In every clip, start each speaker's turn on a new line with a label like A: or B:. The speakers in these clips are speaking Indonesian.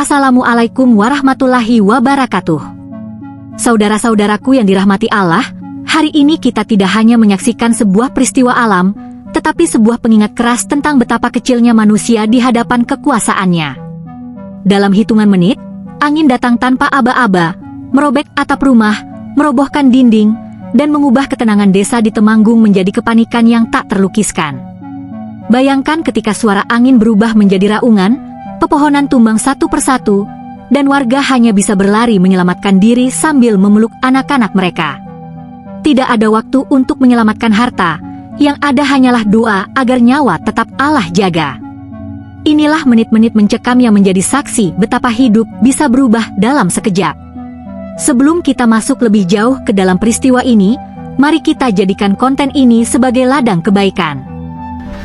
A: Assalamualaikum warahmatullahi wabarakatuh. Saudara-saudaraku yang dirahmati Allah, hari ini kita tidak hanya menyaksikan sebuah peristiwa alam, tetapi sebuah pengingat keras tentang betapa kecilnya manusia di hadapan kekuasaannya. Dalam hitungan menit, angin datang tanpa aba-aba, merobek atap rumah, merobohkan dinding, dan mengubah ketenangan desa di Temanggung menjadi kepanikan yang tak terlukiskan. Bayangkan ketika suara angin berubah menjadi raungan, pepohonan tumbang satu persatu, dan warga hanya bisa berlari menyelamatkan diri sambil memeluk anak-anak mereka. Tidak ada waktu untuk menyelamatkan harta, yang ada hanyalah doa agar nyawa tetap Allah jaga. Inilah menit-menit mencekam yang menjadi saksi betapa hidup bisa berubah dalam sekejap. Sebelum kita masuk lebih jauh ke dalam peristiwa ini, mari kita jadikan konten ini sebagai ladang kebaikan.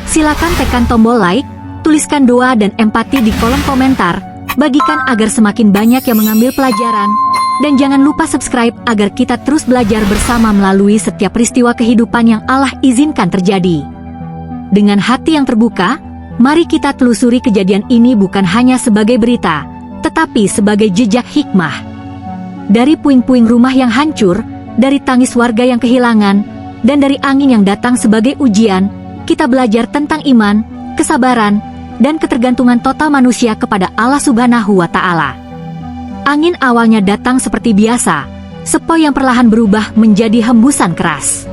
A: Silakan tekan tombol like, tuliskan doa dan empati di kolom komentar, bagikan agar semakin banyak yang mengambil pelajaran, dan jangan lupa subscribe agar kita terus belajar bersama melalui setiap peristiwa kehidupan yang Allah izinkan terjadi. Dengan hati yang terbuka, mari kita telusuri kejadian ini bukan hanya sebagai berita, tetapi sebagai jejak hikmah. Dari puing-puing rumah yang hancur, dari tangis warga yang kehilangan, dan dari angin yang datang sebagai ujian, kita belajar tentang iman, kesabaran, dan ketergantungan total manusia kepada Allah Subhanahu wa Ta'ala. Angin awalnya datang seperti biasa, sepoi yang perlahan berubah menjadi hembusan keras.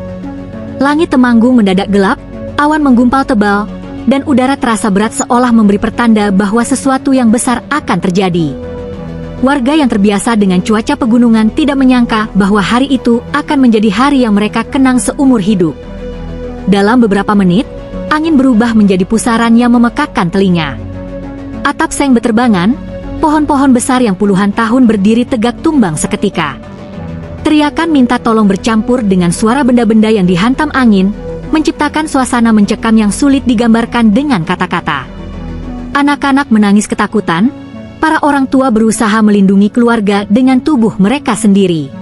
A: Langit Temanggung mendadak gelap, awan menggumpal tebal, dan udara terasa berat seolah memberi pertanda bahwa sesuatu yang besar akan terjadi. Warga yang terbiasa dengan cuaca pegunungan tidak menyangka bahwa hari itu akan menjadi hari yang mereka kenang seumur hidup. Dalam beberapa menit, angin berubah menjadi pusaran yang memekakkan telinga. Atap seng beterbangan, pohon-pohon besar yang puluhan tahun berdiri tegak tumbang seketika. Teriakan minta tolong bercampur dengan suara benda-benda yang dihantam angin, menciptakan suasana mencekam yang sulit digambarkan dengan kata-kata. Anak-anak menangis ketakutan, para orang tua berusaha melindungi keluarga dengan tubuh mereka sendiri.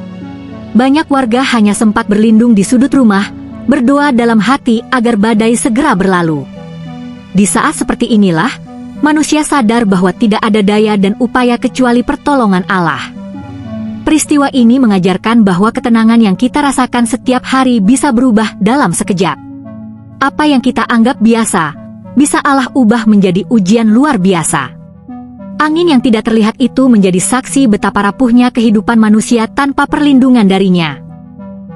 A: Banyak warga hanya sempat berlindung di sudut rumah, berdoa dalam hati agar badai segera berlalu. Di saat seperti inilah, manusia sadar bahwa tidak ada daya dan upaya kecuali pertolongan Allah. Peristiwa ini mengajarkan bahwa ketenangan yang kita rasakan setiap hari bisa berubah dalam sekejap. Apa yang kita anggap biasa, bisa Allah ubah menjadi ujian luar biasa. Angin yang tidak terlihat itu menjadi saksi betapa rapuhnya kehidupan manusia tanpa perlindungan darinya.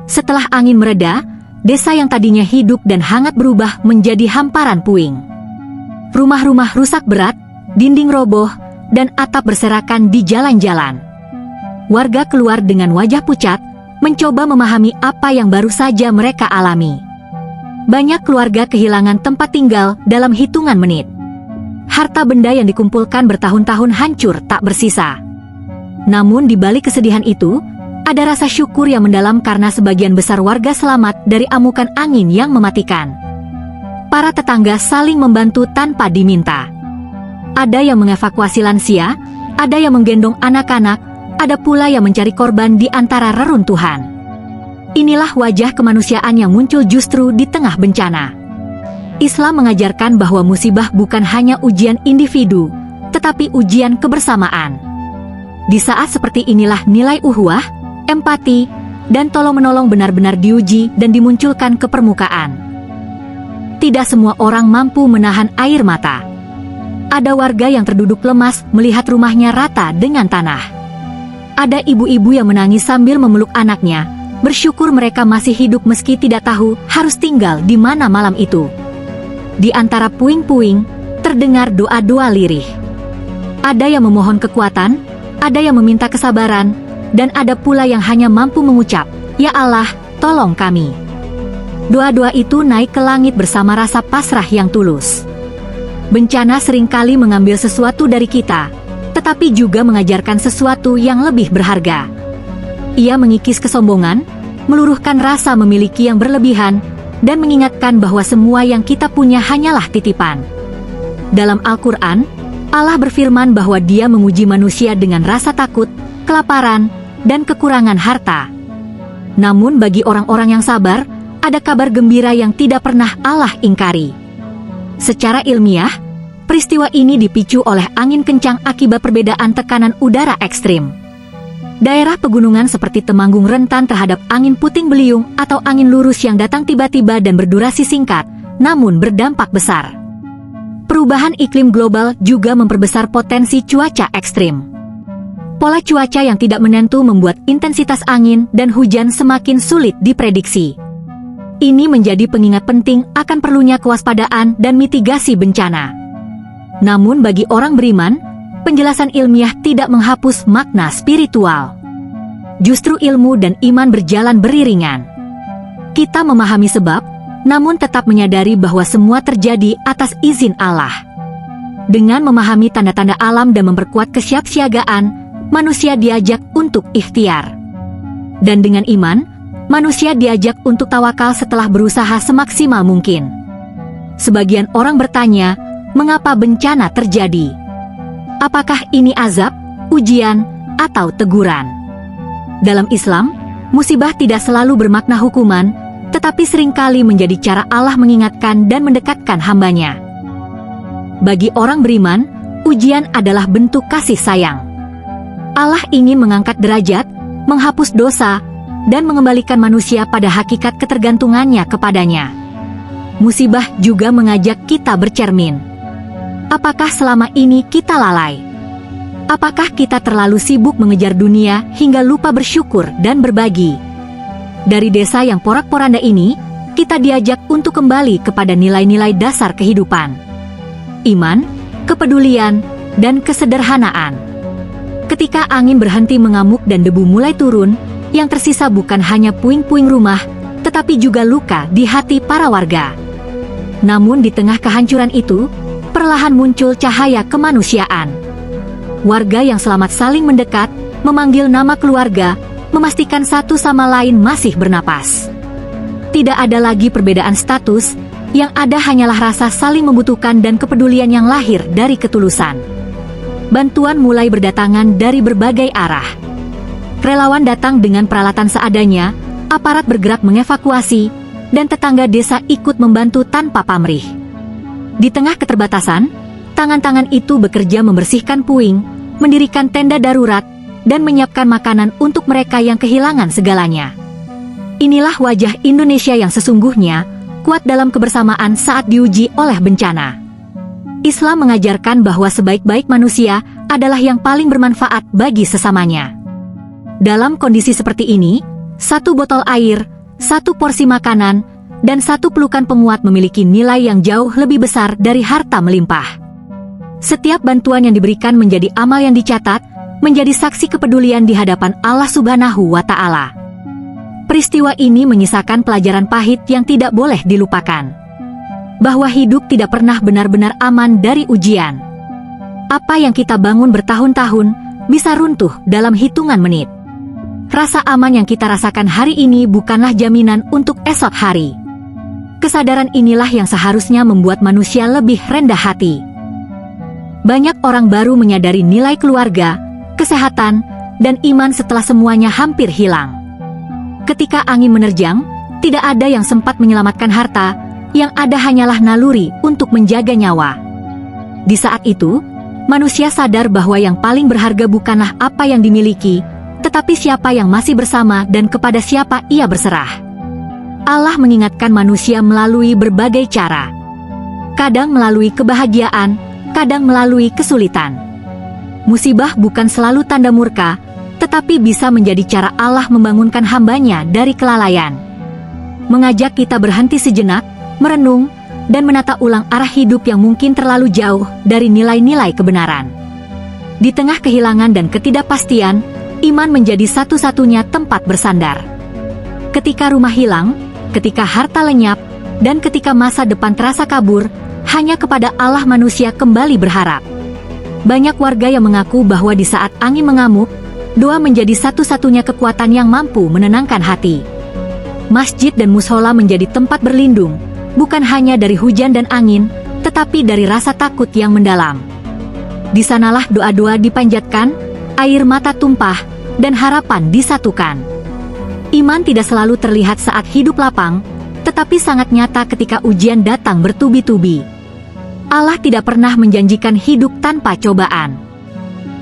A: Setelah angin mereda, desa yang tadinya hidup dan hangat berubah menjadi hamparan puing. Rumah-rumah rusak berat, dinding roboh, dan atap berserakan di jalan-jalan. Warga keluar dengan wajah pucat, mencoba memahami apa yang baru saja mereka alami. Banyak keluarga kehilangan tempat tinggal dalam hitungan menit. Harta benda yang dikumpulkan bertahun-tahun hancur tak bersisa. Namun di balik kesedihan itu, ada rasa syukur yang mendalam karena sebagian besar warga selamat dari amukan angin yang mematikan. Para tetangga saling membantu tanpa diminta. Ada yang mengevakuasi lansia, ada yang menggendong anak-anak, ada pula yang mencari korban di antara reruntuhan. Inilah wajah kemanusiaan yang muncul justru di tengah bencana. Islam mengajarkan bahwa musibah bukan hanya ujian individu, tetapi ujian kebersamaan. Di saat seperti inilah nilai ukhuwah, empati, dan tolong-menolong benar-benar diuji dan dimunculkan ke permukaan. Tidak semua orang mampu menahan air mata. Ada warga yang terduduk lemas melihat rumahnya rata dengan tanah. Ada ibu-ibu yang menangis sambil memeluk anaknya, bersyukur mereka masih hidup meski tidak tahu harus tinggal di mana malam itu. Di antara puing-puing, terdengar doa-doa lirih. Ada yang memohon kekuatan, ada yang meminta kesabaran, dan ada pula yang hanya mampu mengucap, "Ya Allah, tolong kami." Doa-doa itu naik ke langit bersama rasa pasrah yang tulus. Bencana seringkali mengambil sesuatu dari kita, tetapi juga mengajarkan sesuatu yang lebih berharga. Ia mengikis kesombongan, meluruhkan rasa memiliki yang berlebihan, dan mengingatkan bahwa semua yang kita punya hanyalah titipan. Dalam Al-Quran, Allah berfirman bahwa Dia menguji manusia dengan rasa takut, kelaparan, dan kekurangan harta. Namun bagi orang-orang yang sabar, ada kabar gembira yang tidak pernah Allah ingkari. Secara ilmiah, Peristiwa ini dipicu oleh angin kencang akibat perbedaan tekanan udara ekstrim. Daerah pegunungan seperti Temanggung rentan terhadap angin puting beliung atau angin lurus yang datang tiba-tiba dan berdurasi singkat, namun berdampak besar. Perubahan iklim global juga memperbesar potensi cuaca ekstrim. Pola cuaca yang tidak menentu membuat intensitas angin dan hujan semakin sulit diprediksi. Ini menjadi pengingat penting akan perlunya kewaspadaan dan mitigasi bencana. Namun bagi orang beriman, penjelasan ilmiah tidak menghapus makna spiritual. Justru ilmu dan iman berjalan beriringan. Kita memahami sebab, namun tetap menyadari bahwa semua terjadi atas izin Allah. Dengan memahami tanda-tanda alam dan memperkuat kesiapsiagaan, manusia diajak untuk ikhtiar. Dan dengan iman, manusia diajak untuk tawakal setelah berusaha semaksimal mungkin. Sebagian orang bertanya, mengapa bencana terjadi? Apakah ini azab, ujian, atau teguran? Dalam Islam, musibah tidak selalu bermakna hukuman, tetapi seringkali menjadi cara Allah mengingatkan dan mendekatkan hamba-Nya. Bagi orang beriman, ujian adalah bentuk kasih sayang. Allah ingin mengangkat derajat, menghapus dosa, dan mengembalikan manusia pada hakikat ketergantungannya kepadanya. Musibah juga mengajak kita bercermin. Apakah selama ini kita lalai? Apakah kita terlalu sibuk mengejar dunia hingga lupa bersyukur dan berbagi? Dari desa yang porak-poranda ini, kita diajak untuk kembali kepada nilai-nilai dasar kehidupan. Iman, kepedulian, dan kesederhanaan. Ketika angin berhenti mengamuk dan debu mulai turun, yang tersisa bukan hanya puing-puing rumah, tetapi juga luka di hati para warga. Namun di tengah kehancuran itu, perlahan muncul cahaya kemanusiaan. Warga yang selamat saling mendekat, memanggil nama keluarga, memastikan satu sama lain masih bernapas. Tidak ada lagi perbedaan status, yang ada hanyalah rasa saling membutuhkan dan kepedulian yang lahir dari ketulusan. Bantuan mulai berdatangan dari berbagai arah. Relawan datang dengan peralatan seadanya, aparat bergerak mengevakuasi, dan tetangga desa ikut membantu tanpa pamrih. Di tengah keterbatasan, tangan-tangan itu bekerja membersihkan puing, mendirikan tenda darurat, dan menyiapkan makanan untuk mereka yang kehilangan segalanya. Inilah wajah Indonesia yang sesungguhnya, kuat dalam kebersamaan saat diuji oleh bencana. Islam mengajarkan bahwa sebaik-baik manusia adalah yang paling bermanfaat bagi sesamanya. Dalam kondisi seperti ini, satu botol air, satu porsi makanan, dan satu pelukan penguat memiliki nilai yang jauh lebih besar dari harta melimpah. Setiap bantuan yang diberikan menjadi amal yang dicatat, menjadi saksi kepedulian di hadapan Allah Subhanahu wa Ta'ala. Peristiwa ini menyisakan pelajaran pahit yang tidak boleh dilupakan. Bahwa hidup tidak pernah benar-benar aman dari ujian. Apa yang kita bangun bertahun-tahun bisa runtuh dalam hitungan menit. Rasa aman yang kita rasakan hari ini bukanlah jaminan untuk esok hari. Kesadaran inilah yang seharusnya membuat manusia lebih rendah hati. Banyak orang baru menyadari nilai keluarga, kesehatan, dan iman setelah semuanya hampir hilang. Ketika angin menerjang, tidak ada yang sempat menyelamatkan harta, yang ada hanyalah naluri untuk menjaga nyawa. Di saat itu, manusia sadar bahwa yang paling berharga bukanlah apa yang dimiliki, tetapi siapa yang masih bersama dan kepada siapa ia berserah. Allah mengingatkan manusia melalui berbagai cara. Kadang melalui kebahagiaan, kadang melalui kesulitan. Musibah bukan selalu tanda murka, tetapi bisa menjadi cara Allah membangunkan hamba-Nya dari kelalaian. Mengajak kita berhenti sejenak, merenung, dan menata ulang arah hidup yang mungkin terlalu jauh dari nilai-nilai kebenaran. Di tengah kehilangan dan ketidakpastian, iman menjadi satu-satunya tempat bersandar. Ketika rumah hilang, ketika harta lenyap, dan ketika masa depan terasa kabur, hanya kepada Allah manusia kembali berharap. Banyak warga yang mengaku bahwa di saat angin mengamuk, doa menjadi satu-satunya kekuatan yang mampu menenangkan hati. Masjid dan mushola menjadi tempat berlindung, bukan hanya dari hujan dan angin, tetapi dari rasa takut yang mendalam. Di sanalah doa-doa dipanjatkan, air mata tumpah, dan harapan disatukan. Iman tidak selalu terlihat saat hidup lapang, tetapi sangat nyata ketika ujian datang bertubi-tubi. Allah tidak pernah menjanjikan hidup tanpa cobaan.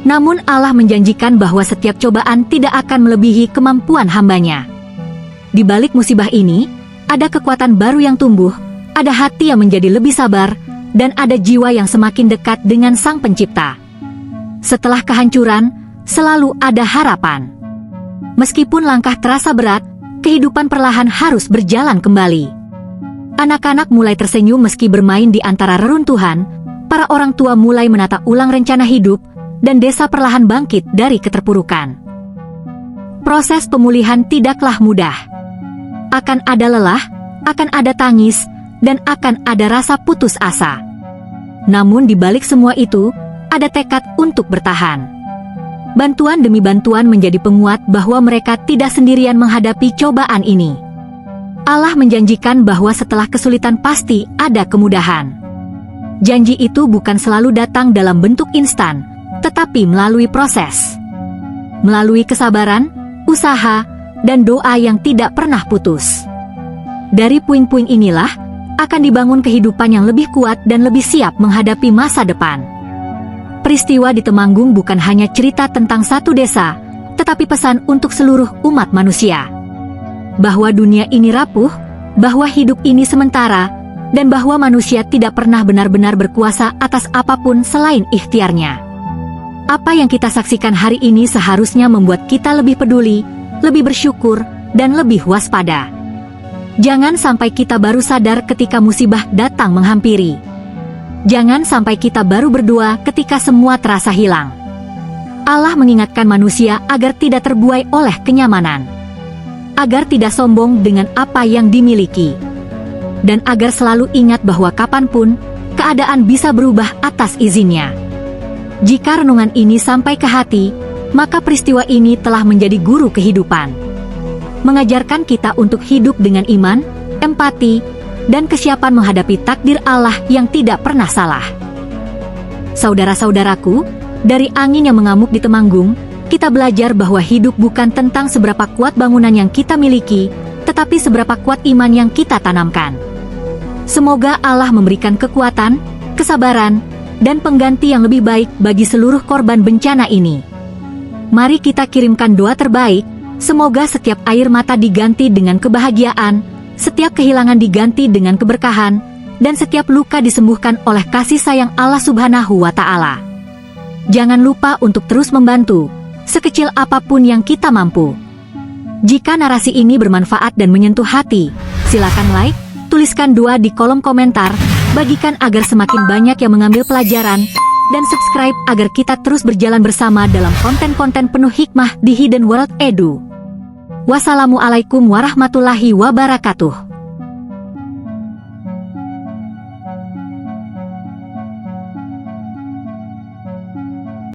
A: Namun Allah menjanjikan bahwa setiap cobaan tidak akan melebihi kemampuan hamba-Nya. Di balik musibah ini, ada kekuatan baru yang tumbuh, ada hati yang menjadi lebih sabar, dan ada jiwa yang semakin dekat dengan Sang Pencipta. Setelah kehancuran, selalu ada harapan. Meskipun langkah terasa berat, kehidupan perlahan harus berjalan kembali. Anak-anak mulai tersenyum meski bermain di antara reruntuhan, para orang tua mulai menata ulang rencana hidup, dan desa perlahan bangkit dari keterpurukan. Proses pemulihan tidaklah mudah. Akan ada lelah, akan ada tangis, dan akan ada rasa putus asa. Namun di balik semua itu, ada tekad untuk bertahan. Bantuan demi bantuan menjadi penguat bahwa mereka tidak sendirian menghadapi cobaan ini. Allah menjanjikan bahwa setelah kesulitan pasti ada kemudahan. Janji itu bukan selalu datang dalam bentuk instan, tetapi melalui proses. Melalui kesabaran, usaha, dan doa yang tidak pernah putus. Dari puing-puing inilah, akan dibangun kehidupan yang lebih kuat dan lebih siap menghadapi masa depan. Peristiwa di Temanggung bukan hanya cerita tentang satu desa, tetapi pesan untuk seluruh umat manusia. Bahwa dunia ini rapuh, bahwa hidup ini sementara, dan bahwa manusia tidak pernah benar-benar berkuasa atas apapun selain ikhtiarnya. Apa yang kita saksikan hari ini seharusnya membuat kita lebih peduli, lebih bersyukur, dan lebih waspada. Jangan sampai kita baru sadar ketika musibah datang menghampiri. Jangan sampai kita baru berdoa ketika semua terasa hilang. Allah mengingatkan manusia agar tidak terbuai oleh kenyamanan. Agar tidak sombong dengan apa yang dimiliki. Dan agar selalu ingat bahwa kapanpun, keadaan bisa berubah atas izinnya. Jika renungan ini sampai ke hati, maka peristiwa ini telah menjadi guru kehidupan. Mengajarkan kita untuk hidup dengan iman, empati, dan kesiapan menghadapi takdir Allah yang tidak pernah salah. Saudara-saudaraku, dari angin yang mengamuk di Temanggung, kita belajar bahwa hidup bukan tentang seberapa kuat bangunan yang kita miliki, tetapi seberapa kuat iman yang kita tanamkan. Semoga Allah memberikan kekuatan, kesabaran, dan pengganti yang lebih baik bagi seluruh korban bencana ini. Mari kita kirimkan doa terbaik, semoga setiap air mata diganti dengan kebahagiaan, setiap kehilangan diganti dengan keberkahan, dan setiap luka disembuhkan oleh kasih sayang Allah Subhanahu wa Ta'ala. Jangan lupa untuk terus membantu, sekecil apapun yang kita mampu. Jika narasi ini bermanfaat dan menyentuh hati, silakan like, tuliskan doa di kolom komentar, bagikan agar semakin banyak yang mengambil pelajaran, dan subscribe agar kita terus berjalan bersama dalam konten-konten penuh hikmah di Hidden World Edu. Wassalamualaikum warahmatullahi wabarakatuh.